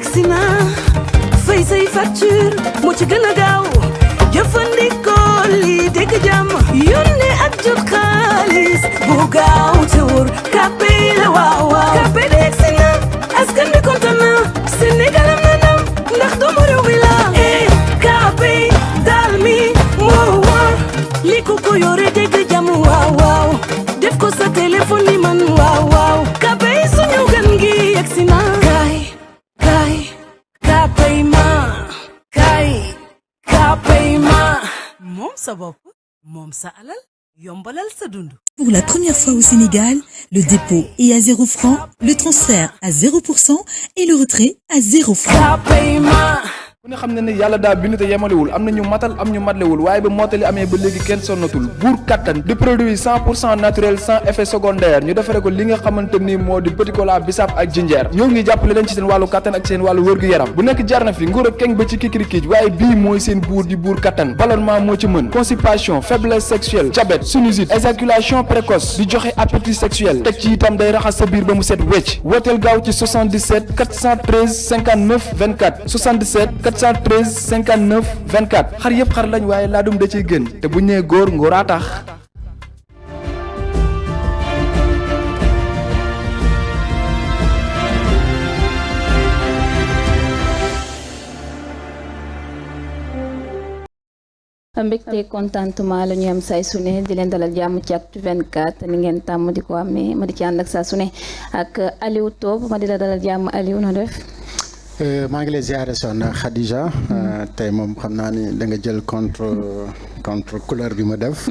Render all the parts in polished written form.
yegsi na fay say facture moo ci gën a gaaw jëfandikoo lii dégg jàmm yónnee ak jot xaalis bu gaaw te wóor Kpay la waaw waaw Kpay de yegsi na askan bi kontaan na Sénégal am na ndam ndax doomu réew mi la Kpay daal mi moo wóor li ku ko yore dégg jàmm waaw waaw def ko sa téléphone ni man waaw waaw Kpay suñu gan gi yegsi na Kpay ma Kpay ma moom sa bopp moom sa alal yombalal sa dund. Pour la première fois au Sénégal, le dépôt est à 0 francs, le transfert à 0% et le retrait à 0 francs. Kpay ma ku ne xam ne ni yàlla daa bind te yemalewul am na ñu matal am ñu matlewul waaye ba mottali amee ba léegi kenn sonnatul buur kattan di produit 100% naturel sans effet secondaire ñu defare ko li nga xamante ni moo di petit cola bisaab ak jinjeer ñoo ngi jàppale leen ci seen wàllu kattan ak seen wàllu wërgu-yaram bu nekk jar na fi nguur ak keng ba ci kikirikiij waaye bii mooy seen buur di buur kattan ballonnement moo ci mën constipation faiblesse sexuelle diabète sinusite éjaculation précoce di joxe appétit sexuel teg ci itam day raxas sa biir ba mu set wecc wooteel gaaw ci 77 413 59 24 77 413 59 24 xar yëpp xar lañ waaye laadum da ciy gën te bu ñu nee góor ngóoraa tax. mbégte contentement la ñu am say su ne di leen dalal jàmm ci Actu 24 ni ngeen tàmm di ko amee ma di ci ànd ak saa su ne ak Aliou Top ma di la dalal jàmm Aliou na def. maa ngi lay ziare soxna Khadija tey moom xam naa ni da nga jël contre couleur bi ma def.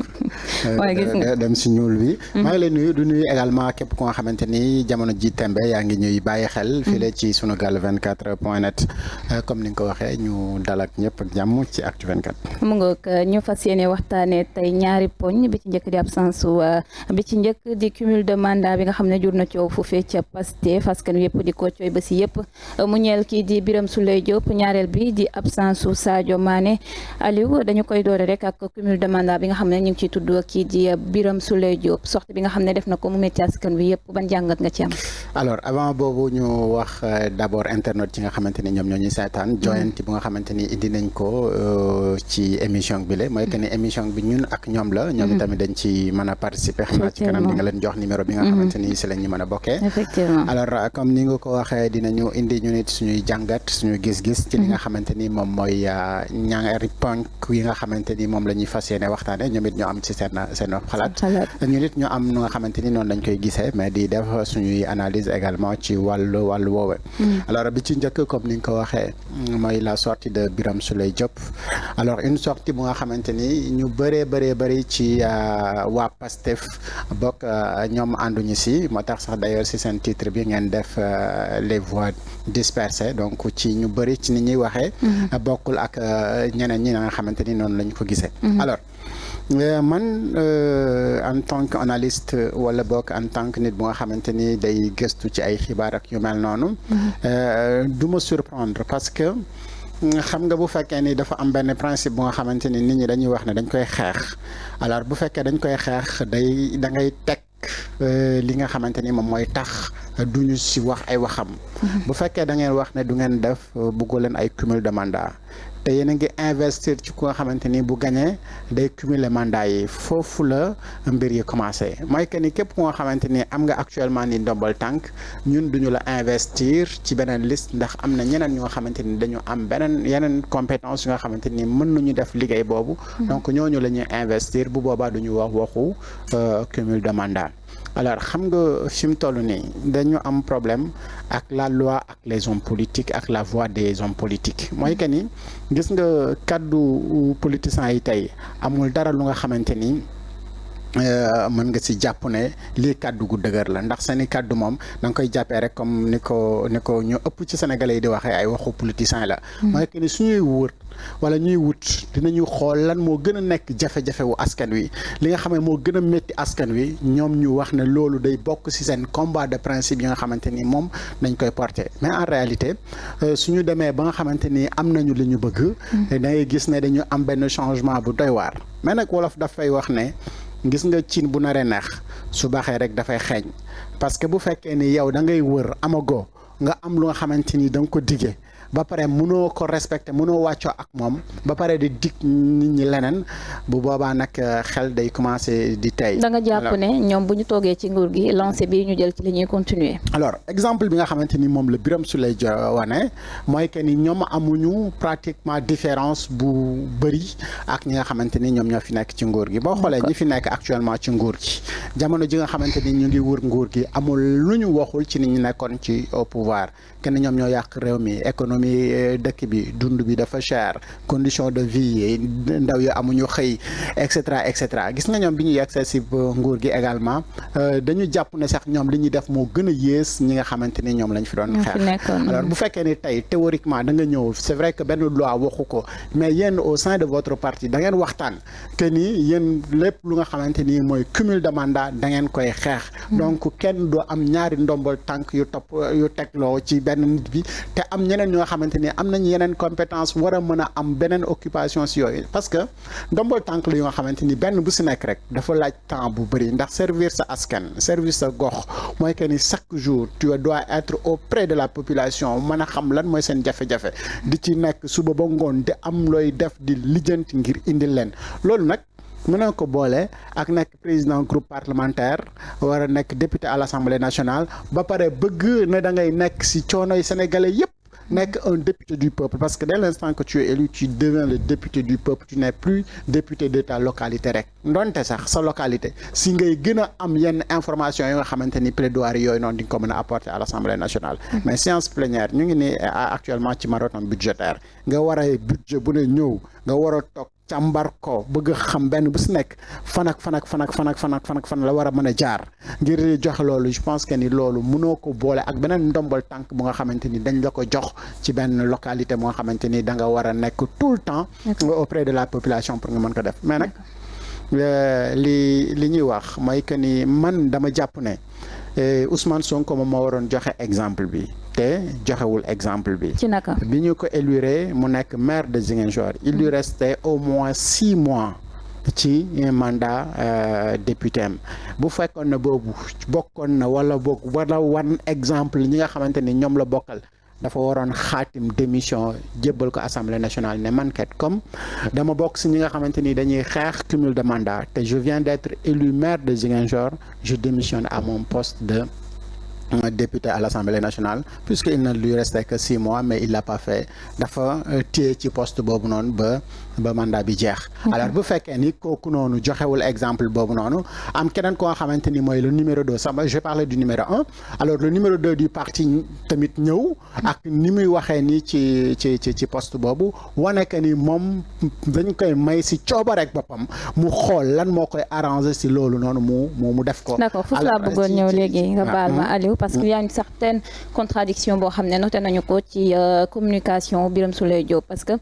dem si ñuul bi. maa ngi lay nuyu du nuyu également képp ku nga xamante ni jamono ji tembe yaa ngi ñuy bàyyi xel. fii la ci sunugal24.net comme ni nga ko waxee ñu dal ak ñëpp ak jàmm ci Actu 24. mu ngoog ñu fas yéene waxtaanee tey ñaari poñ bi ci njëkk di absence bi ci njëkk di cumul de mandat bi nga xam ne jur na coow foofee ca Pastef askan wi yëpp di ko cooy ba si yëpp mu ñeel kii di Birame Souleye Diop ñaareel bi di absence su Sadio Mané Aliou dañu koy doore rek ak cumul de mandat bi nga xam ne ñu ngi ciy tudd kii di Birame Souleye Diop sortie bi nga xam ne def na ko mu métti askan wi yëpp ban jàngat nga ci am. alors avant boobu ñu wax d'abord internet yi nga xamante ni ñoom ñoo ñuy seetaan joyanti bu nga xamante ni indi nañ ko ci émission bi la mooy que ni émission bi ñun ak ñoom la ñoom tamit dañ ci mën a participer xam naa ci kanam di nga leen jox numéro bi nga xamante ni si la ñu mën a bokkee. effectivement alors comme ni nga ko waxee dinañu indi ñu nit suñuy jàngat suñu gis-gis ci li nga xamante ni moom mooy ñaari ponk yi nga xamante ni moom la ñuy fas yéene waxtaane ñoom it ñu am ci seen xalaat ñu nit ñu am nu nga xamante ni noonu lañ koy gisee mais di def suñuy analyse également ci wàllu woowe alors bi ci njëkk comme ni nga ko waxee mooy la sortie de Birame Souleye Diop alors une sortie bu nga xamante ni ñu bëri ci waa Pastef bokk ñoom ànduñu si moo tax sax d'ailleurs si seen titre bi ngeen def les voix dispersées donc ci ñu bëri ci ni ñuy waxee bokkul ak ñeneen ñi nga xamante ni noonu lañ ko gisee alors man en tant que analyste wala bokk en tant que nit bu nga xamante ni day gëstu ci ay xibaar ak yu mel noonu du ma surprendre parce que xam nga bu fekkee ni dafa am benn principe bu nga xamante ni nit ñi dañuy wax ne dañ koy xeex alors bu fekkee dañ koy xeex da ngay teg li nga xamante ni moom mooy tax duñu si wax ay waxam bu fekkee da ngeen wax ne du ngeen def bëggu leen ay cumul de mandat te yéen a ngi investir ci ku nga xamante ni bu gañee day cumuler mandat yi foofu la mbir yi commencé mooy que ni képp ku nga xamante ni am nga actuellement ni ndombal tànk ñun duñu la investir ci beneen liste ndax am na ñeneen ñu nga xamante ni dañu am yeneen compétence yu nga xamante ni mën nañu def liggéey boobu donc ñooñu la ñuy investir bu boobaa duñu wax waxu cumul de mandat alors xam nga fi mu toll nii dañu am problème ak la loi ak les hommes politiques ak la voix des hommes politiques mooy que ni gis nga kaddu politiciens yi tey amul dara lu nga xamante ni mën nga ci jàpp ne lii kaddu gu dëgër la ndax seeni kaddu moom da nga koy jàppee rek comme ni ko ñu ëpp ci sénégalais yi di waxee ay waxu politiciens la mooy que ni suñuy wër wala ñuy wut dinañu xool lan moo gën a nekk jafe-jafe wu askan wi li nga xam ne moo gën a métti askan wi ñoom ñu wax ne loolu day bokk ci seen combat de principe yi nga xamante ni moom dañ koy porter mais en réalité suñu demee ba nga xamante ni am nañu li ñu bëgg da ngay gis ne dañu am benn changement bu doy waar mais nag wolof dafay wax ne gis nga cin bu naree neex su baaxee rek dafay xeeñ parce que bu fekkee ni yow da ngay wër amagoo nga am lu nga xamante ni da nga ko diggee ba pare mënoo ko respecter mënoo wàccoo ak moom ba pare di dig nit ñi leneen bu boobaa nag xel day commencer di tey. da nga jàpp ne ñoom bu ñu toogee ci nguur gi lancé bi ñu jël ci li ñuy continuer. alors exemple bi nga xamante ni moom la Birame Souleye wane mooy que ni ñoom amuñu pratiquement différence bu bëri ak ñi nga xamante ni ñoom ñoo fi nekk ci nguur gi boo xoolee ñi fi nekk actuellement ci nguur gi jamono ji nga xamante ni ñu ngi wër nguur gi amul lu ñu waxul ci ni ñu nekkoon ci au pouvoir kenn ñoom ñoo yàq réew mi économie dëkk bi dund bi dafa cher condition de vie ndaw yi amuñu xëy et cetera gis nga ñoom bi ñu yegsee si nguur gi également dañu jàpp ne sax ñoom li ñuy def moo gën a yées ñi nga xamante ni ñoom lañ fi doon xeex alors bu fekkee ni tey théoriquement da nga ñëw c'est vrai que benn loi waxu ko mais yéen au sein de votre parti da ngeen waxtaan que ni yéen lépp lu nga xamante ni mooy cumul de mandat da ngeen koy xeex donc kenn doo am ñaari ndombal tànk yu tegloo ci benn nit bi te am ñeneen ñoo xamante ni am nañ yeneen compétence war a mën a am beneen occupation si yooyu parce que ndombal tànk la yoo xamante ni benn bu si nekk rek dafa laaj temps bu bëri ndax servir sa askan servir sa gox mooy que ni chaque jour tu dois être auprès de la population mën a xam lan mooy seen jafe-jafe di ci nekk suba ba ngoon di am looy def di lijjanti ngir indil leen loolu nag mën na ko boole ak nekk président groupe parlementaire war a nekk député à l'Assemblée nationale ba pare bëgg na da ngay nekk si coonoy sénégalais yépp nekk un député du peuple parce que dès l'instant que tu es élu tu deviens le député du peuple tu n'es plus député de ta localité rek ndonte sax sa localité si ngay gën a am yenn information yi nga xamante ni plaidoirie yooyu noonu di nga ko mën a apporter à l'Assemblée nationale mais séance plénière ñu ngi ni actuellement ci marathon budgétaire nga war a budget bu ne ñëw nga war a toog càmbar ko bëgg xam benn bu si nekk fan la war a mën a jaar ngir joxe loolu je pense que ni loolu mënoo ko boole ak beneen ndombal tànk bu nga xamante ni dañ la ko jox ci benn localité moo xamante ni da nga war a nekk tout le temps auprès de la population pour nga mën ko def mais nag li ñuy wax mooy que ni man dama jàpp ne Ousmane Sonko moom moo waroon joxe exemple bi te joxewul exemple bi. ci naka bi ñu ko élire mu nekk maire de Ziguinchor il lui restait au moins 6 mois ci mandat député am bu fekkoon na boobu bokkoon na wala wan exemple ñi nga xamante ni ñoom la bokkal dafa waroon xaatim démission jébbal ko assemblée nationale ne man kat comme dama bokk si ñi nga xamante ni dañuy xeex cumul de mandat te je viens d'être élu maire de Ziguinchor je démissionne à mon poste de député à l'Assemblée nationale puisqu'il ne lui restait que 6 mois mais il l'a pas fait dafa téye ci poste boobu noonu ba mandat bi jeex alors bu fekkee ni kooku noonu joxewul exemple boobu noonu am keneen koo xamante ni mooy le numéro 2 sama je parlais du numéro 1 alors le numéro 2 du parti tamit ñëw ak ni muy waxee ni ci poste boobu wane que ni moom dañ koy may si cooba rek boppam mu xool lan moo koy arranger si loolu noonu mu def ko. D'accord foofu laa bëggoon ñëw léegi nga baal ma Aliou parce qu'il y a une certaine contradiction boo xam ne noté nañu ko ci communication Birame Souleye Diop parce que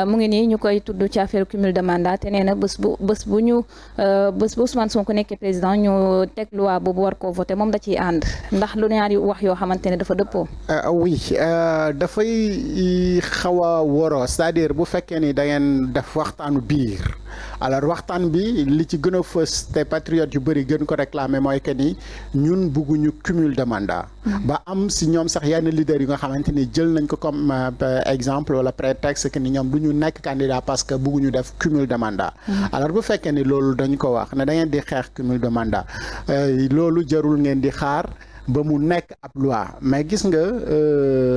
mu ngi nii ñu koy tudd ci affaire cumul de mandat te nee na bés bu Ousmane Sonko nekkee président ñu teg loi boobu war koo voté moom da ciy ànd ndax lu ñaari wax yoo xamante ne dafa dëppoo. oui dafay xaw a woro c'est-à-dire bu fekkee ni da ngeen def waxtaanu biir alors waxtaan bi li ci gën a fës te patriotes yu bëri gën ko réclamer mooy que ni ñun bugguñu cumul de mandat ba am si ñoom sax yenn leaders yu nga xamante ni jël nañ ko comme exemple wala prétexte que ni ñoom du ñu nekk candidat parce que bugguñu def cumul de mandat alors bu fekkee ni loolu dañ ko wax ne da ngeen di xeex cumul de mandat loolu jarul ngeen di xaar ba mu nekk ab loi mais gis nga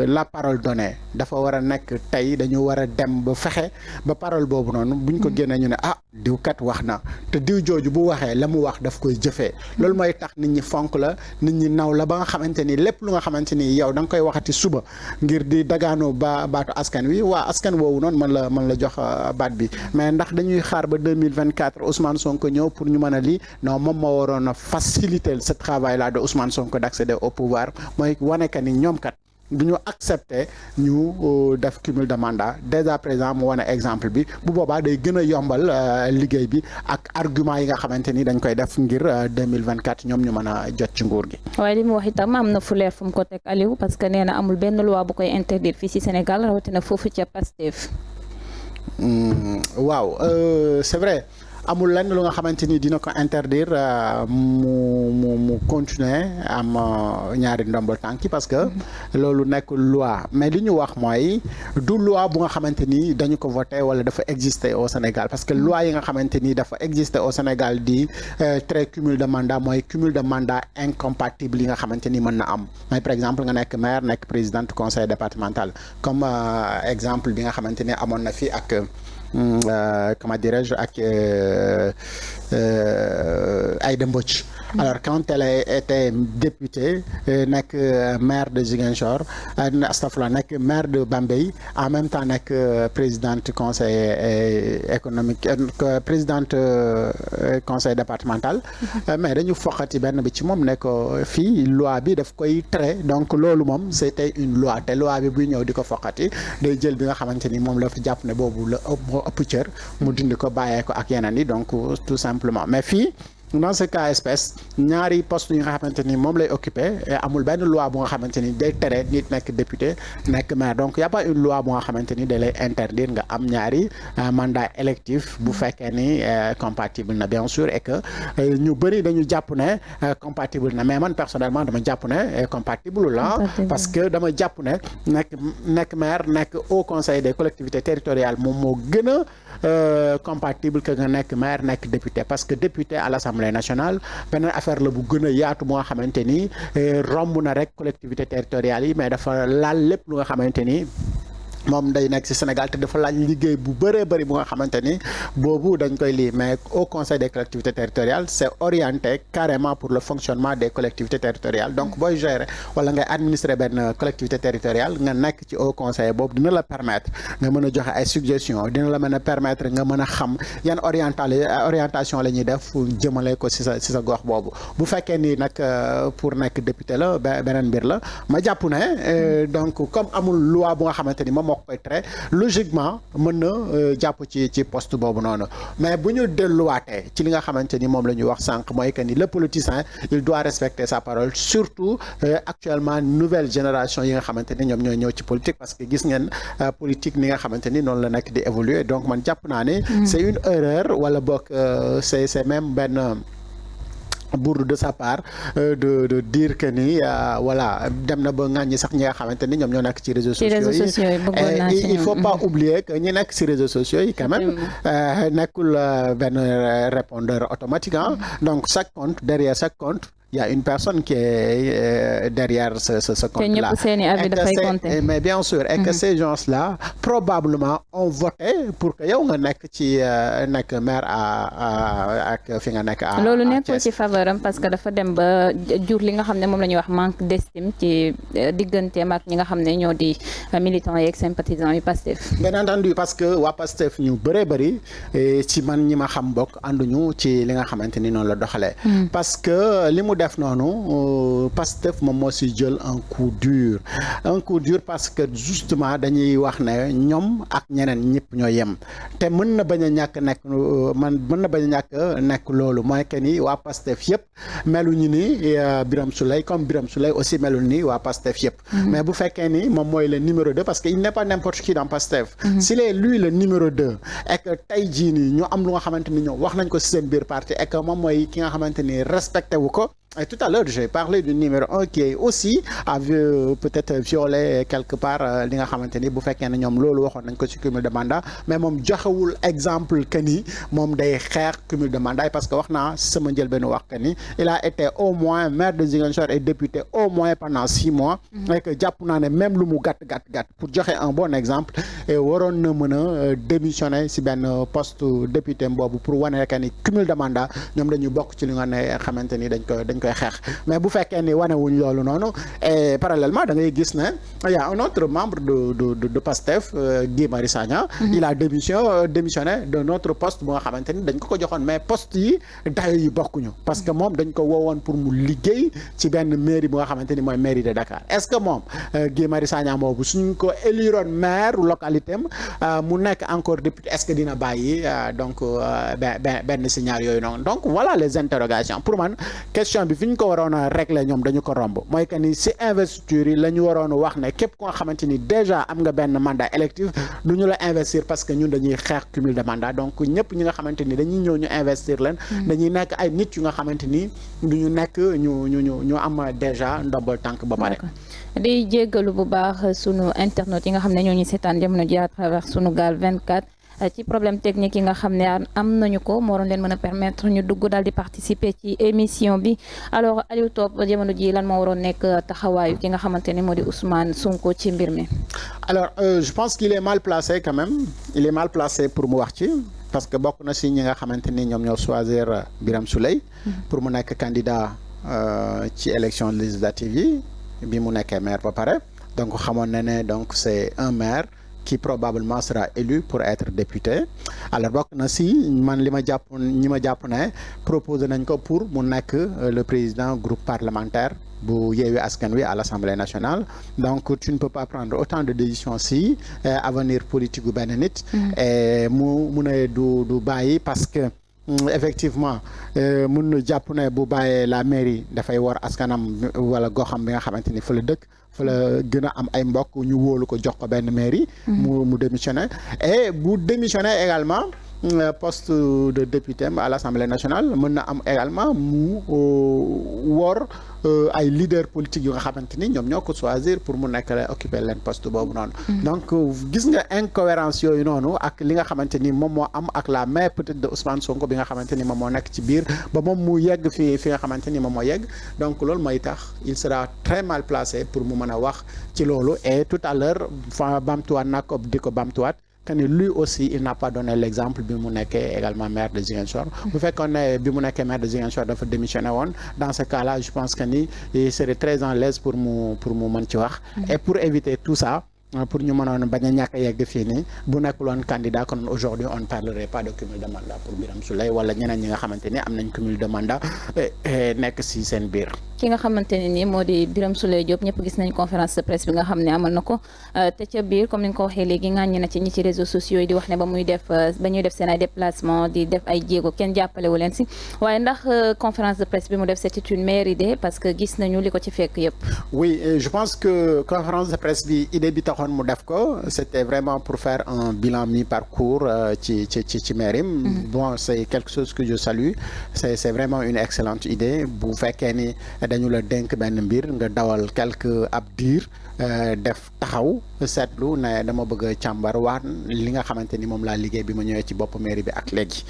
la parole donnée dafa war a nekk tey dañu war a dem ba fexe ba parole boobu noonu buñ ko génnee ñu ne diw kat wax na te diw jooju bu waxee la mu wax daf koy jëfee loolu mooy tax nit ñi fonk la nit ñi naw la ba nga xamante ni lépp lu nga xamante ni yow da nga koy waxati suba ngir di dagaanoo baatu askan wi waa askan woowu noonu mën la jox baat bi mais ndax dañuy xaar ba 2024 Ousmane Sonko ñëw pour ñu mën a lii non moom moo waroon a faciliter ce travail là de Ousmane Sonko d'accéder au pouvoir mooy wane que ni ñoom kat du ñu accepter ñu def cumul de mandat dès à présent mu wane exemple bi bu boobaa day gën a yombal liggéey bi ak argument yi nga xamante ni dañ koy def ngir 2024 ñoom ñu mën a jot ci nguur gi. waaye li mu wax itam am na fu leer fu mu ko teg Aliou parce que nee na amul benn loi bu koy interdire fii ci Sénégal rawatina foofu ca Pastef. waaw c'est vrai amul lenn lu nga xamante ni dina ko interdire mu continuer am ñaari ndombal tànk parce que loolu nekk loi mais li ñu wax mooy du loi bu nga xamante ni dañu ko voté wala dafa exister au Sénégal parce que loi yi nga xamante ni dafa exister au Sénégal di très cumul de mandat mooy cumul de mandat incompatible yi nga xamante ni mën na am mooy par exemple nga nekk maire nekk présidente conseil départemental comme exemple bi nga xamante ni amoon na fi ak comment dirais-je ak Aïda Mbodj alors quand elle était députée nekk maire de Ziguinchor astafurlah nekk maire de Bambey en même temps nekk présidente conseil économique présidente conseil départemental mais dañu foqati benn bi ci moom ne ko fii loi bi daf koy tere donc loolu moom c'était une loi te loi bi buy ñëw di ko foqati day jël bi nga xamante ni moom la fa jàpp ne boobu la ëpp cër mu dindi ko bàyyee ko ak yeneen yi donc tout simplement mais fii dans ce cas espèce ñaari poste yi nga xamante ni moom lay occupé amul benn loi bu nga xamante ni day tere nit nekk député nekk maire donc y a pas une loi bu nga xamante ni da lay interdire nga am ñaari mandat électif bu fekkee ni compatible na bien sûr et que ñu bëri dañu jàpp ne compatible na mais man personnellement dama jàpp ne compatible la parce que dama jàpp ne nekk maire nekk au conseil des collectivités territoriales moom moo gën a compatible que nga nekk maire nekk député parce que député à l'Assemblée nationale beneen affaire la bu gën a yaatu bu nga xamante ni romb na rek collectivité territoriale yi mais dafa laal lépp lu nga xamante ni moom day nekk ci Sénégal te dafa laaj liggéey bu bëree bëri bu nga xamante ni boobu dañ koy lii mais au conseil des collectivités territoriales c'est orienté carrément pour le fonctionnement des collectivités territoriales donc booy gérer wala ngay administrer benn collectivité territoriale nga nekk ci au conseil boobu dina la permettre nga mën a joxe ay suggestions dina la mën a permettre nga mën a xam yan orientation la ñuy def jëmale ko ci sa gox boobu bu fekkee ni nag pour nekk député la beneen mbir la ma jàpp ne donc comme amul loi bu nga xamante ni moom moo koy tere logiquement mën na jàpp ci poste boobu noonu mais bu ñu delluwaatee ci li nga xamante ni moom la ñu wax sànq mooy que ni le politicien il doit respecter sa parole surtout actuellement nouvelle génération yi nga xamante ni ñoom ñooy ñëw ci politique parce que gis ngeen politique ni nga xamante ni noonu la nekk di évoluer donc man jàpp naa ne c'est une erreur wala boog c'est même benn bourde de sa part de dire que ni voilà dem na ba ŋàññi sax ñi nga xamante ni ñoom ñoo nekk ci réseaux sociaux yi il faut pas oublier que ñi nekk ci réseaux sociaux yi quand même nekkul benn répondeur automatique donc chaque compte derrière chaque compte il y a une personne qui est derrière ce compte-là. Mais bien sûr, et que ces gens-là, probablement, ont voté pour que yow nga nekk maire ak fi nga nekk à loolu nekkul ci faveur am parce que dafa dem ba jur li nga xam ne moom la ñuy wax manque d'estime ci digganteem ak ñi nga xam ne ñoo di militants yeeg sympathisants yu Pastef. Bien entendu parce que waa Pastef ñu bëree bëri ci man ñi ma xam bokk ànduñu ci li nga xamante ni noonu la doxalee. Parce que li mu def noonu Pastef moom moo si jël un coup dur parce que justement dañuy wax ne ñoom ak ñeneen ñëpp ñoo yem te mën na bañ a ñàkk nekk loolu mooy que ni waa Pastef yëpp meluñu ni Birame Souleye comme Birame Souleye aussi melul ni waa Pastef yëpp mais bu fekkee ni moom mooy le numéro 2 parce que il n'est pas n'importe qui dans Pastef s'il est lui le numéro 2 et que tey jii nii ñu am lu nga xamante ni ñoom wax nañ ko ci seen biir parti et que moom mooy ki nga xamante ni respecté wu ko. Et tout à l'heure j'ai parlé du numéro 1 qui aussi a peut-être violé quelque part li nga xamante ni bu fekkee ne ñoom loolu waxoon nañ ko ci cumul de mandat mais moom joxewul exemple que ni moom day xeex cumul de mandat parce que wax naa sama njëlbéenu wax que ni il a été au moins maire de Ziguinchor et député au moins pendant 6 mois et que jàpp naa ne même lu mu gàtt pour joxe un bon exemple et waroon na mën a démissionner ci benn poste député boobu pour wane que ni cumul de mandat ñoom dañu bokk ci li nga ne xamante ni dañ koy xeex mais bu fekkee ni wane wuñ loolu noonu et parallèlement da ngay gis ne il y a un autre membre de Pastef Guy Marius Sagna il a démissionné de notre poste bu nga xamante ni dañ ko joxoon mais poste yi dayo yi bokkuñu parce que moom dañ ko woowoon pour mu liggéey ci benn mairie bu nga xamante ni mooy mairie de Dakar est-ce que moom Guy Marius Sagna boobu suñ ko éliroon maire localité am mu nekk encore député est-ce que dina bàyyi donc benn si ñaar yooyu noonu donc voilà les interrogations pour man question bi fi ñu ko waroon a régler ñoom dañu ko romb mooy que ni si investiture yi la ñu waroon a wax ne képp koo xamante ni déjà am nga benn mandat électif du ñu la investir parce que ñun dañuy xeex cumul de mandat donc ñëpp ñi nga xamante ni dañuy ñëw ñu investir leen dañuy nekk ay nit yu nga xamante ni du ñu nekk ñu am déjà ndombal tànk ba pare. di jéggalu bu baax sunu internet yi nga xam ne ñoo ñu seetaan jamono ji à travers Sunugal 24 ci problème technique yi nga xam ne am nañu ko moo doon leen mën a permettre ñu dugg daal di participer ci émission bi alors Aliou Top jamono ji lan moo waroon nekk taxawaayu ki nga xamante ne moo di Ousmane Sonko ci mbir mi. alors je pense qu'il est mal placé quand même il est mal placé pour mu wax ci parce que bokk na si ñi nga xamante ni ñoom ñoo choisir Birame Souleye pour mu nekk candidat ci élection législative yi bi mu nekkee maire ba pare donc xamoon na ne donc c'est un maire qui probablement sera élu pour être député alors bokk na si man li ma jàpp ñi ma jàpp ne proposé nañ ko pour mu nekk le président groupe parlementaire bu Yewwi Askan Wi à l'Assemblée nationale donc tu ne peux pas prendre autant de décisions si avenir politique gu benn nit et mu ne du bàyyi parce que effectivement mun na jàpp ne bu bàyyee la mairie dafay war askanam wala goxam bi nga xamante ni fa la dëkk fa la gën a am ay mbokk ñu wóolu ko jox ko benn mairie mu démissionné et bu démissionné également poste de député à l'Assemblée nationale mën na am également mu wor ay leader politique yu nga xamante ni ñoom ñoo ko choisir pour mu nekk occuper leen poste boobu noonu donc gis nga incohérence yooyu noonu ak li nga xamante ni moom moo am ak la main peut-être de Ousmane Sonko bi nga xamante ni moom moo nekk ci biir ba moom mu yegg fi nga xamante ni moom moo yegg donc loolu mooy tax il sera très mal placé pour mu mën a wax ci loolu et tout à l'heure fa bamtuwaat naa ko di ko bamtuwaat que ni lui aussi il n'a pas donné l'exemple bi mu nekkee également maire de Ziguinchor bu fekkoon ne bi mu nekkee maire de Ziguinchor dafa démissionné woon dans ce cas-là je pense que ni il serait très en l'aise pour mu mën ci wax et pour éviter tout ça pour ñu mënoon bañ a ñàkk a yegg fii nii bu nekkul woon candidat kon aujourd'hui on ne parlerait pas de cumul de mandat pour Birame Souleye wala ñeneen ñi nga xamante ni am nañ cumul de mandat nekk si seen biir. ki nga xamante ne nii moo di Birame Souleye Diop ñëpp gis nañ conférence de presse bi nga xam ne amal na ko te ca biir comme ni nga ko waxee léegi ŋàññi na ci ñi ci réseaux sociaux yi di wax ne ba ñuy def seen ay déplacement di def ay jéego kenn jàppalewu leen si waaye ndax conférence de presse bi mu def c'était une meilleure idée parce que gis nañu li ko ci fekk yëpp. oui je pense que conférence de presse bi idée bi taxoon mu def ko c'était vraiment pour faire un bilan mi-parcours ci mairim bon c'est quelque chose que je salue c'est vraiment une excellente idée bu fekkee ni dañu la dénk benn mbir nga dawal quelque ab diir def taxaw seetlu ne dama bëgg a càmbar waat li nga xamante ni moom laa liggéey bi ma ñëwee ci bopp mairie bi ak léegi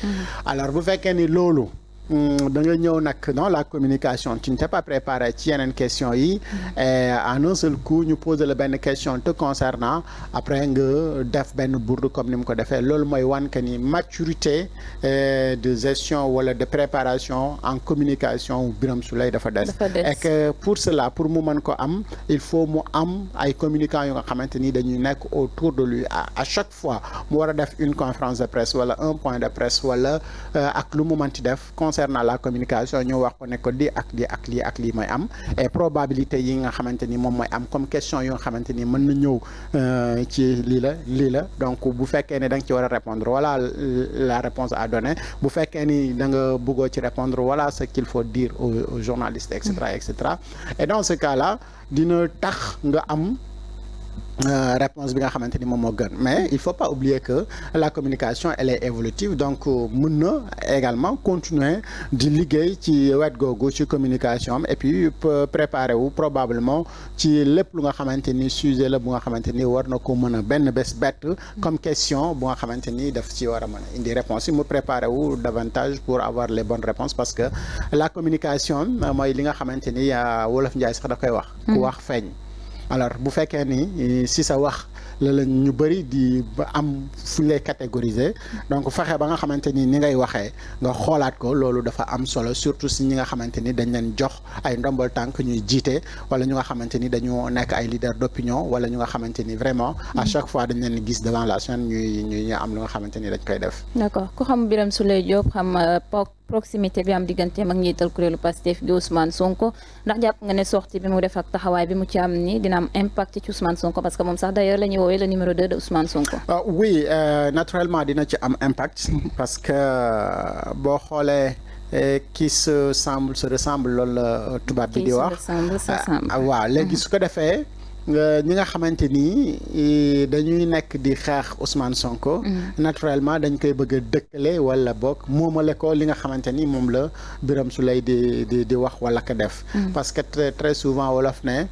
alors bu fekkee ni loolu da nga ñëw nag dans la communication tu ne t'es pas préparé ci yeneen question yi et en un seul coup ñu poser la benn question te concernant après nga def benn bourde comme ni mu ko defee loolu mooy wan que ni maturité de gestion wala de préparation en communication Birame Souleye dafa des et que pour cela pour mu mën ko am il faut mu am ay communicants yu nga xamante ni dañuy nekk autour de lui à chaque fois mu war a def une conférence de presse wala un point de presse wala ak lu mu mënti def concernant la communication ñu wax ko ne ko di ak lii ak lii ak lii mooy am et probabilité yi nga xamante ni moom mooy am comme question yu nga xamante ni mën na ñëw ci lii la donc bu fekkee ne da nga ci war a répondre voilà la réponse à donner bu fekkee ni da nga bëggoo ci répondre voilà ce qu'il faut dire aux journalistes et cetera et dans ce cas-là dina tax nga am réponse bi nga xamante ni moom moo gën mais il faut pas oublier que la communication elle est évolutive donc mën na également continuer di liggéey ci wet googu ci communication am et puis préparer wu probablement ci lépp lu nga xamante ni sujet la bu nga xamante ni war na ko mën a benn bés bett comme question bu nga xamante ni daf ci war a mën a indi réponse yi mu préparer wu davantage pour avoir les bonnes réponses parce que la communication mooy li nga xamante ni Wolof Njaay sax da koy wax ku wax feeñ alors bu fekkee ni si sa wax la ñu bëri di am fu ñu lay catégoriser donc fexe ba nga xamante ni ngay waxee nga xoolaat ko loolu dafa am solo surtout si ñi nga xamante ni dañ leen jox ay ndombal tànk ñuy jiite wala ñu nga xamante ni dañu nekk ay leader d'opinion wala ñu nga xamante ni vraiment à chaque fois dañ leen gis devant la chaîne ñuy am lu nga xamante ni dañ koy def. d'accord ku xam Birame Souleye Diop xam proximité bi am digganteem ak njiital kuréelu Pastef gi Ousmane Sonko ndax jàpp nga ne sortie bi mu def ak taxawaay bi mu ci am ni dina am impact ci Ousmane Sonko parce que moom sax d'ailleurs la ñuy woowee le numéro 2 de Ousmane Sonko. oui naturellement dina ci am impact parce que boo xoolee qui se ressemble loolu la tubaab bi di wax. waaw léegi su ko defee ñi nga xamante ni dañuy nekk di xeex Ousmane Sonko. naturellement dañ koy bëgg a dëkkale wala boog moomale ko li nga xamante ni moom la Birame Souleye di wax wala ko def. parce que très souvent wolof ne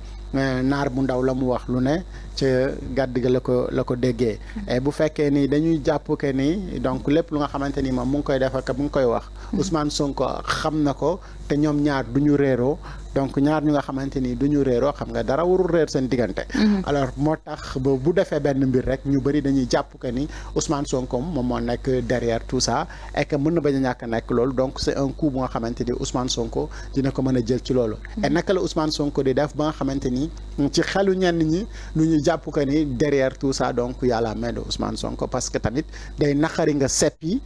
naar bu ndaw la mu wax lu ne ca gàdd ga la ko déggee. et bu fekkee ni dañuy jàpp que ni donc lépp lu nga xamante ni moom mu ngi koy def ak mu ngi koy wax. Ousmane Sonko xam na ko te ñoom ñaar du ñu réeroo. donc ñaar ñu nga xamante ni du ñu réeroo xam nga dara warul réer seen diggante. alors moo tax ba bu defee benn mbir rek ñu bëri dañuy jàpp que ni Ousmane Sonko moom moo nekk derrière tout ça et que mën na bañ a ñàkk a nekk loolu donc c'est un coup bu nga xamante ni Ousmane Sonko dina ko mën a jël ci loolu. et naka la Ousmane Sonko di def ba nga xamante ni ci xelu ñenn ñi lu ñu jàpp que ni derrière tout ça donc y a la main de Ousmane Sonko parce que tamit day naqari nga seppi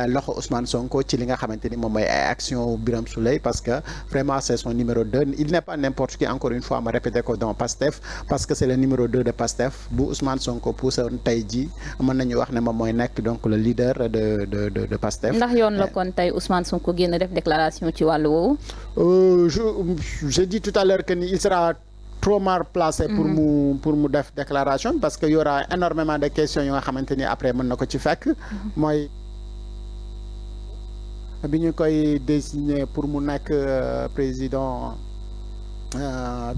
loxo Ousmane Sonko ci li nga xamante ni moom mooy ay action Birame Souleye parce que vraiment c'est son numéro 2 il n'est pas n'importe qui encore une fois ma répété ko dans Pastef parce que c'est le numéro 2 de Pastef bu Ousmane Sonko poussé woon tey jii mën nañu wax ne moom mooy nekk donc le leader de Pastef. ndax yoon la kon tey Ousmane Sonko génn def déclaration ci wàllu woowu. j'ai dit tout à l'heure que il sera trop mal placé pour mu def déclaration parce que y aura énormément de questions yu nga xamante ni après mën na ko ci fekk mooy bi ñu koy désigner pour mu nekk président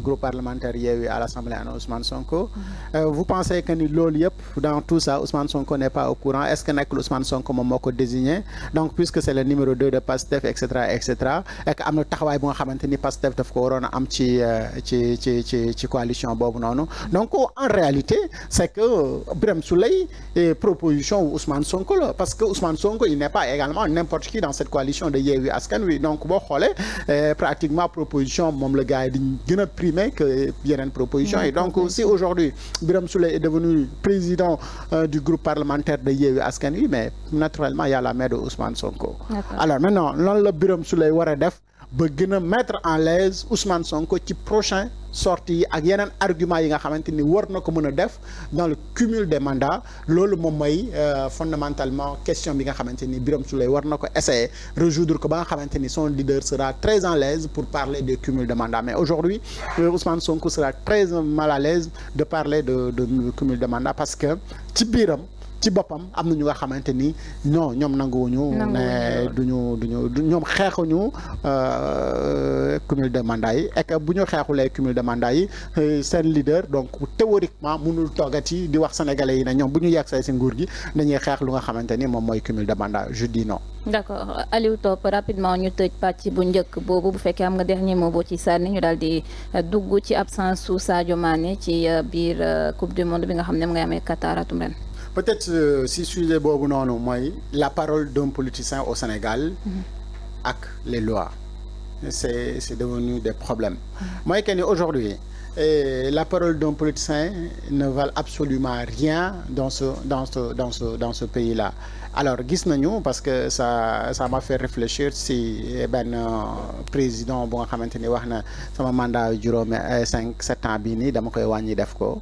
groupe parlementaire Yewwi à l'Assemblée ana Ousmane Sonko. Vous pensez que ni loolu yëpp dans tout ça Ousmane Sonko n'est pas au courant est-ce que nekkul Ousmane Sonko moom moo ko désigné donc puisque c'est le numéro 2 de Pastef et cetera et cetera et que am na taxawaay bu nga xamante ni Pastef daf ko waroon a am ci coalition boobu noonu donc en réalité c'est que Birame Souleye proposition wu Ousmane Sonko la parce que Ousmane Sonko il n'est pas également n'importe qui dans cette coalition de Yewwi Askan Wi donc boo xoolee pratiquement proposition moom la gars yi gën a primé que yeneen proposition yi donc si aujourd'hui Birame Souleye est devenu président du groupe parlementaire de Yewwi Askan Wi mais naturellement il y a la main de Ousmane Sonko. Alors maintenant loolu la Birame Souleye war a def ba gën a mettre en l'aise Ousmane Sonko ci prochain sortie yi ak yeneen argument yi nga xamante ni war na ko mën a def dans le cumul des mandats loolu moom mooy fondamentalement question bi nga xamante ni Birame Souleye war na ko essayer résoudre ko ba nga xamante ni son leader sera très en l'aise pour parler de cumul de mandats mais aujourd'hui Ousmane Sonko sera très mal à l'aise de parler de cumul de mandats parce que ci biiram ci boppam am na ñu nga xamante ni non ñoom nanguwuñu ne duñu ñoom xeexuñu cumul de mandat yi et que bu ñu xeexulee cumul de mandat yi seen leader donc théoriquement mënul toogati di wax sénégalais yi ne ñoom bu ñu yegsee ci nguur gi dañuy xeex lu nga xamante ni moom mooy cumul de mandat je dis non. d'accord Aliou Top rapidement ñu tëj pàcc bu njëkk boobu bu fekkee am nga dernier mot boo ci sànni ñu daal di dugg ci absence su Sadio Mané ci biir coupe du monde bi nga xam ne mu ngay amee Qatar atum ren. peut-être si sujet boobu noonu mooy la parole d'un politicien au Sénégal ak les lois c'est devenu des problèmes mooy que ni aujourd'hui la parole d'un politicien ne valent absolument rien dans ce pays-là alors gis nañu parce que ça m'a fait réfléchir si benn président bu nga xamante ni wax na sama mandat juróomi 7 ans bii nii dama koy wàññi def ko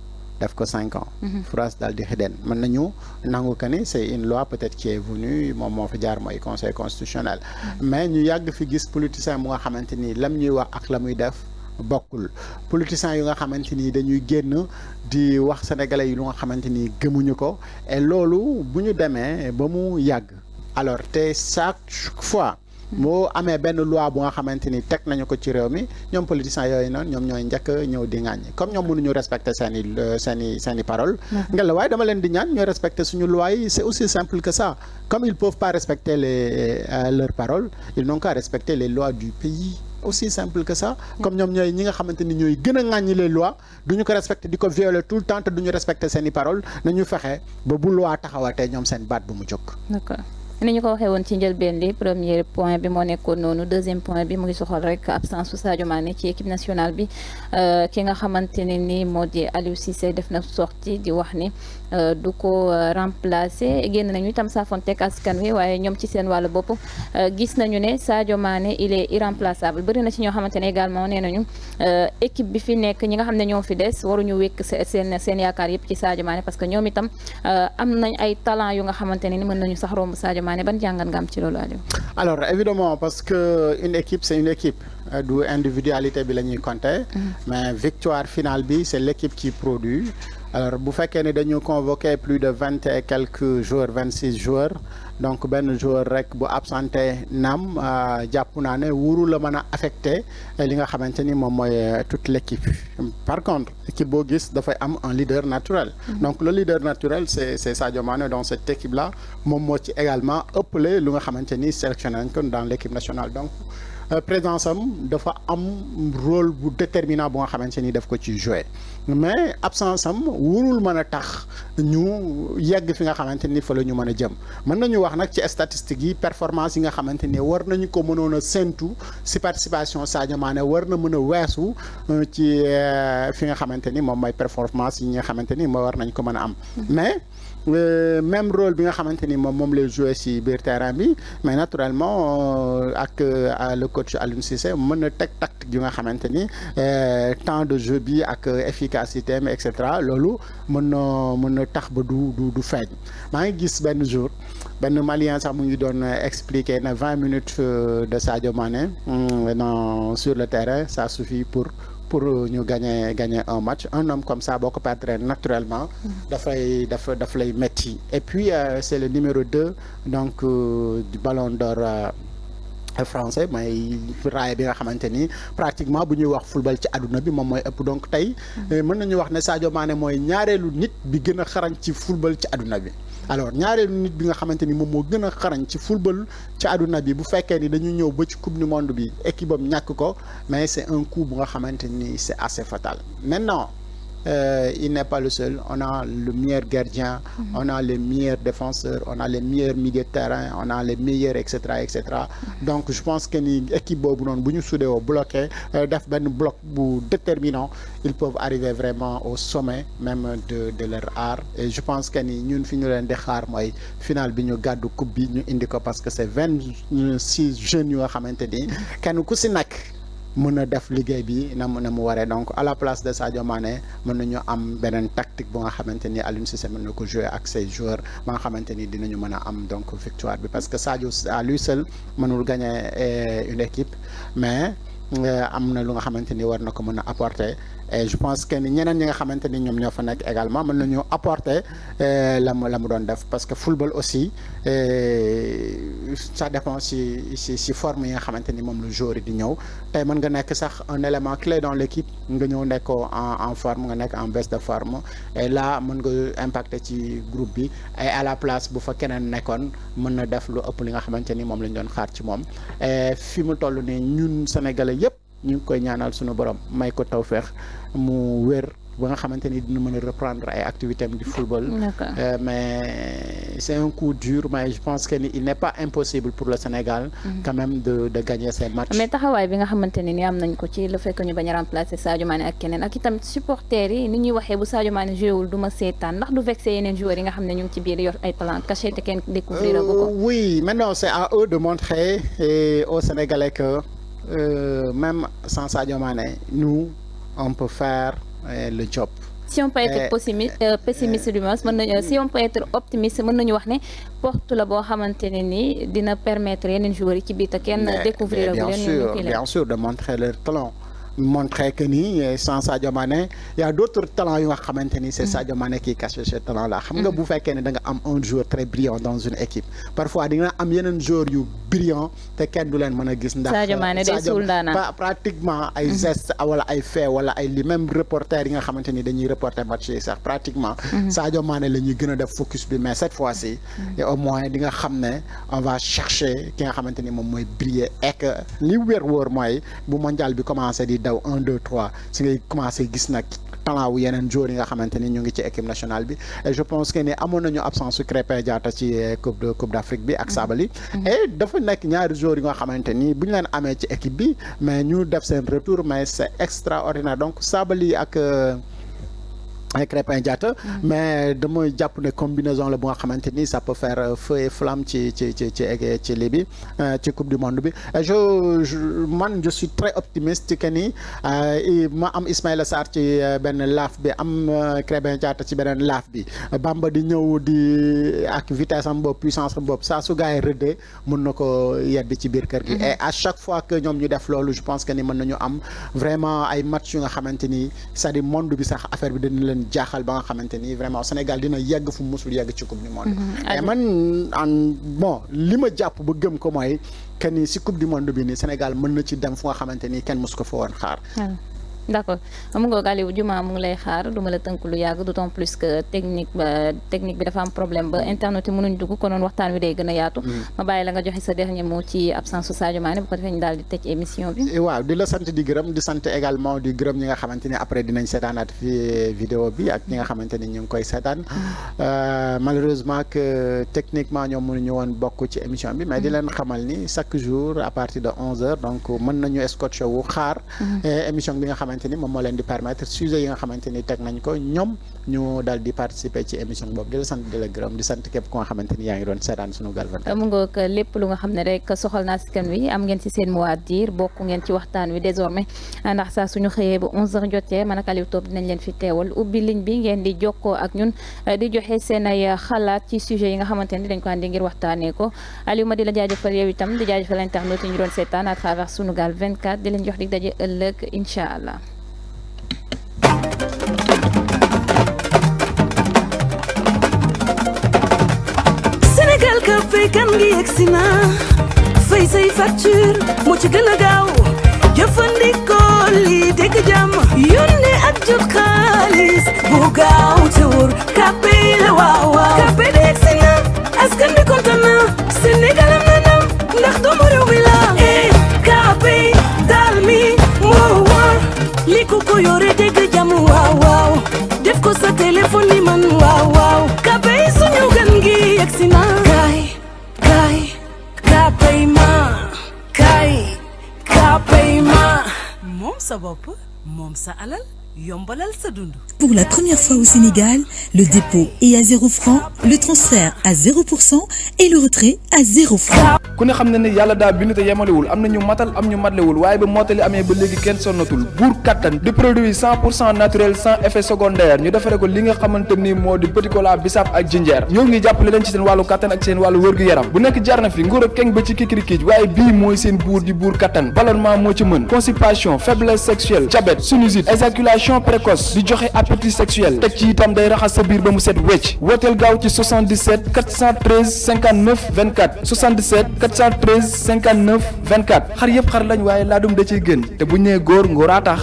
5 ans. France daal di xideen mën nañu nangu que ni c'est une loi peut-être qui est venue moom moo fi jaar mooy conseil constitutionnel. mais ñu yàgg fi gis politicien bu nga xamante ni lam ñuy wax ak la muy def bokkul politiciens yu nga xamante ni dañuy génn di wax sénégalais yi lu nga xamante ni gëmuñu ko et loolu bu ñu demee ba mu yàgg alors te chaque fois. moo amee benn loi bu nga xamante ni teg nañu ko ci réew mi ñoom politiciens yooyu noonu ñoom ñooy njëkk ñëw di ŋàññi comme ñoom mënuñu respecter seeni parole nga la waaye dama leen di ñaan ñooy respecter suñu loi yi c'est aussi simple que ça comme ils peuvent pas respecter leurs paroles ils n'ont qu'à respecter les lois du pays aussi simple que ça comme ñoom ñooy ñi nga xamante ni ñooy gën a ŋàññi les lois duñu ko respecter di ko violer tout le temps te duñu respecter seeni paroles nañu fexe ba bu loi taxawatee ñoom seen baat bu mu jóg. D'accord. ni ñu ko waxee woon ci njëlbeen li premier point bi moo nekkoon noonu deuxième point bi mu ngi soxal rek absence su Sadio Mané ci équipe nationale bi ki nga xamante ne ni moo di Aliou Cissé def na sortie di wax ni du ko remplacer génn nañu itam saafonteeg askan wi waaye ñoom ci seen wàllu bopp gis nañu ne Sadio Mané il est irremplaçable bëri na ci ñoo xamante ne également nee nañu équipe bi fi nekk ñi nga xam ne ñoo fi des waruñu wékk seen yaakaar yëpp ci Sadio Mané parce que ñoom itam am nañ ay talent yu nga xamante ne ni mën nañu sax romb Sadio Mané ban jàngat nga am ci loolu Aliou. Alors évidemment parce que une équipe c'est une équipe du individualité bi la ñuy compter mais victoire finale bi c'est l'équipe qui produit. Alors bu fekkee ne dañu convoqué plus de 20 et quelques joueurs 26 joueurs donc benn joueur rek bu absenté naam jàpp naa ne wuru la mën a affecté li nga xamante ni moom mooy toute l'équipe. Par contre équipe boo gis dafay am un leader naturel. Donc le leader naturel c'est Sadio Mané dans cette équipe là moom moo ci également ëppale lu nga xamante ni sélectionné nañ ko dans l'équipe nationale donc. Présence am dafa am rôle bu déterminant bu nga xamante ni daf ko ci jouer mais absence am wurul mën a tax ñu yegg fi nga xamante ni fa la ñu mën a jëm mën nañu wax nag ci statistiques yi performance yi nga xamante ni war nañu ko mënoon a séntu si participation Sadio Mané war na mën a weesu ci fi nga xamante ni moom mooy performance yi nga xamante ni moo war nañ ko mën a am mais même rôle bi nga xamante ni moom lay jouer ci biir terrain bi mais naturellement ak le coach Aliou Cissé mën na teg tactique yu nga xamante ni temps de jeu bi ak efficacité am et cetera loolu mën na tax ba du feeñ maa ngi gis benn jour benn Malien sax mu ngi doon expliquer na 20 minutes de Sadio Mané sur le terrain ça suffit pour ñu gagner un match un homme comme ça boo ko perdre naturellement daf lay metti et puis c'est le numéro 2 donc du Ballon d'Or français mooy raaya bi nga xamante ni pratiquement bu ñuy wax football ci àdduna bi moom mooy ëpp donc tey mën nañu wax ne Sadio Mané mooy ñaareelu nit bi gën a xarañ ci football ci àdduna bi alors ñaareelu nit bi nga xamante ni moom moo gën a xarañ ci football ci àdduna bi bu fekkee ni dañu ñëw ba ci coupe du monde bi équipe am ñàkk ko mais c'est un coup bu nga xamante ni c'est assez fatal maintenant il n'est pas le seul on a le meilleur gardien on a les meilleurs défenseurs on a les meilleurs milieux de terrain on a les meilleurs et cetera donc je pense que ni équipe boobu noonu bu ñu sudewoo bloqué def benn bloc bu déterminant ils peuvent arriver vraiment au sommet même de leur art et je pense que ni ñun fi ñu leen di xaar mooy final bi ñu gàddu coupe bi ñu indi ko parce que c'est 26 jeunes yu nga xamante ni kenn ku si nekk mën na def liggéey bi na mu waree donc à la place de Sadio Mané mën nañu am beneen tactique bu nga xamante ni Aliou Cissé mën na ko jouer ak ses joueurs ba nga xamante ni dinañu mën a am donc victoire bi parce que Sadio à lui seul mënul gagner une équipe mais am na lu nga xamante ni war na ko mën a apporter et je pense que ni ñeneen ñi nga xamante ni ñoom ñoo fa nekk également mën nañu apporter la mu doon def parce que football aussi ça dépend si forme yi nga xamante ni moom le joueur yi di ñëw tey mën nga nekk sax un élément clé dans l'équipe nga ñëw nekkoo en forme nga nekk en baisse de forme et là mën nga impacter ci groupe bi et à la place bu fa keneen nekkoon mën na def lu ëpp li nga xamante ni moom lañ doon xaar ci moom et fi mu toll nii ñun Sénégalais yépp ñu ngi koy ñaanal suñu borom may ko tawfeex mu wér ba nga xamante ni dina mën a reprendre ay activités am du football. Mais c'est un coup dur mais je pense que il n'est pas impossible pour le Sénégal. quand même de gagner ces matchs. mais taxawaay bi nga xamante ne ni am nañ ko ci le fait que ñu bañ a remplacer Sadio Mané ak keneen ak itam supporters yi ni ñuy waxee bu Sadio Mané joué wul du ma seetaan ndax du vexé yeneen joueurs yi nga xam ne ñu ngi ci biir yor ay talent caché te kenn découvrir ko. Oui maintenant c'est à eux de montrer aux Sénégalais que même sans Sadio Mané nous on peut faire le job. Si on peut être pessimiste du moins mën nañu si on peut être optimiste mën nañu wax ne porte la boo xamante ne ni dina permettre yeneen joueurs yi ci biir te kenn découvrir bien sûr de montrer leur talent. Montrer que ni sans Sadio Mané il y a d'autres talents yu nga xamante ni c'est Sadio Mané qui cache ce talent là xam nga bu fekkee ne da nga am un joueur très brillant dans une équipe parfois di nga am yeneen joueurs yu brillant te kenn du leen mën a gis ndax Sadio Mané day suul daanaka pratiquement ay gestes wala ay faits wala ay li même reporter yi nga xamante ni dañuy reporter match yi sax pratiquement Sadio Mané la ñuy gën a def focus bi mais cette fois-ci et au moins di nga xam ne on va chercher ki nga xamante ni moom mooy briller et que li wér wóor mooy bu mondial bi commencé di daw 1 2 3 si ngay commencé gis nag talent wu yeneen joueurs yi nga xamante ni ñu ngi ci équipe nationale bi et je pense que ni amoon nañu absence su Krépin Diatta ci coupe d'Afrique bi ak Sabaly et dafa nekk ñaari joueurs yi nga xamante ni bu ñu leen amee ci équipe bi mais ñu def seen retour mais c'est extraordinaire donc Sabaly ak Krépin Diatta mais dama jàpp ne combinaison la bu nga xamante ni ça peut faire feu et flamme ci lii bi ci coupe du monde bi man je suis très optimiste que ni ma am Ismaïla Sarr ci benn laaf bi am Krépin Diatta ci beneen laaf bi Bamba di ñëw di ak vitesse am boobu puissance am boobu saa su gars yi rëddee mën na ko yeddi ci biir kër gi et à chaque fois que ñoom ñu def loolu je pense que ni mën nañu am vraiment ay match yu nga xamante ni c'est-à-dire monde bi sax affaire bi dina leen jaaxal ba nga xamante ni vraiment Sénégal dina yegg fu mu musul yegg ci coupe du monde et man bon li ma jàpp ba gëm ko mooy que ni si coupe du monde bi ni Sénégal mën na ci dem fu nga xamante ni kenn musu ko fa woon xaar d'accord mu nga Aliou Juma mu ngi lay xaar du ma la tënk lu yàgg d'autant plus que technique bi dafa am problème ba internet yi mënuñ dugg konoon waxtaan wi day gën a yaatu ma bàyyi la nga joxe sa dernier mot ci absence su Sadio Mané bu ko defee ñu daal di tëj émission bi waaw di la sant di gërëm di sant également di gërëm ñi nga xamante ni après dinañ seetaanaat fi vidéo bi ak ñi nga xamante ni ñu ngi koy seetaan malheureusement que techniquement ñoom mënuñu woon bokk ci émission bi mais di leen xamal ni chaque jour à partir de 11h donc mën nañu scotché wu xaar émission bi nga xamante ni moom moo leen di permettre sujet yi nga xamante ni teg nañ ko ñoom ñu dal di participer ci émission boobu di la sant di la gërëm di sant képp ku nga xamante ni yaa ngi doon seetaan Sunugal 24 mu ngoog lépp lu nga xam ne rek soxal na askan wi am ngeen ci seen mot à dire bokk ngeen ci waxtaan wi désormais ndax saa suñu xëyee ba 11h jotee man ak Aliou Top dinañ leen fi teewal ubbi ligne bi ngeen di jokkoo ak ñun di joxe seen ay xalaat ci sujet yi nga xamante ni dañ ko andi ngir waxtaanee ko Aliou ma di la jaajëfal yow itam di jaajëfal internautes yi ñu doon seetaan à travers Sunugal 24 di leen jox dig daje ëllëg incha allah. Sénégal ka fay kan ngi yegsi na fay say facture moo ci gën a gaaw jëfandikoo lii dégg jàmm yónnee ak jot xaalis bu gaaw te wóor Kpay la waaw waaw Kpay de yegsi na askan bi kontaan na Sénégal am na ndam ndax doomu réew mi la Kpay daal mi moo wóor li ku ko yore dégg jàmm waaw waaw def ko sa téléphone ni man waaw waaw Kpay suñu gan gi yegsi na Kpay ma moom sa bopp moom sa alal yombalal sa dund. Pour la première fois au Sénégal, le dépôt est à 0 francs, le transfert à 0% et le retrait à 0 francs. ku ne xam ne ne yàlla daa bind te yemalewul am na ñu matal am ñu matlewul waaye ba mottali amee ba léegi kenn sonnatul buur kattan di produit 100% naturel sans effet secondaire ñu defare ko li nga xamante ni moo di petit cola bisaab ak jinjeer ñoo ngi jàppale leen ci seen wàllu kattan ak seen wàllu wërgu-yaram bu nekk jar na fi nguur ak keng ba ci kikirikiij waaye bii mooy seen buur di buur kattan ballonnement moo ci mën constipation faiblesse sexuelle diabète sinusite éjaculation précoce di joxe appétit sexuel teg ci itam day raxas sa biir ba mu set wecc wooteel gaaw ci 77 413 59 24 77 413 59 24 xar yëpp xar lañ waaye laadum da ciy gën te bu ñu nee góor ngóoraa tax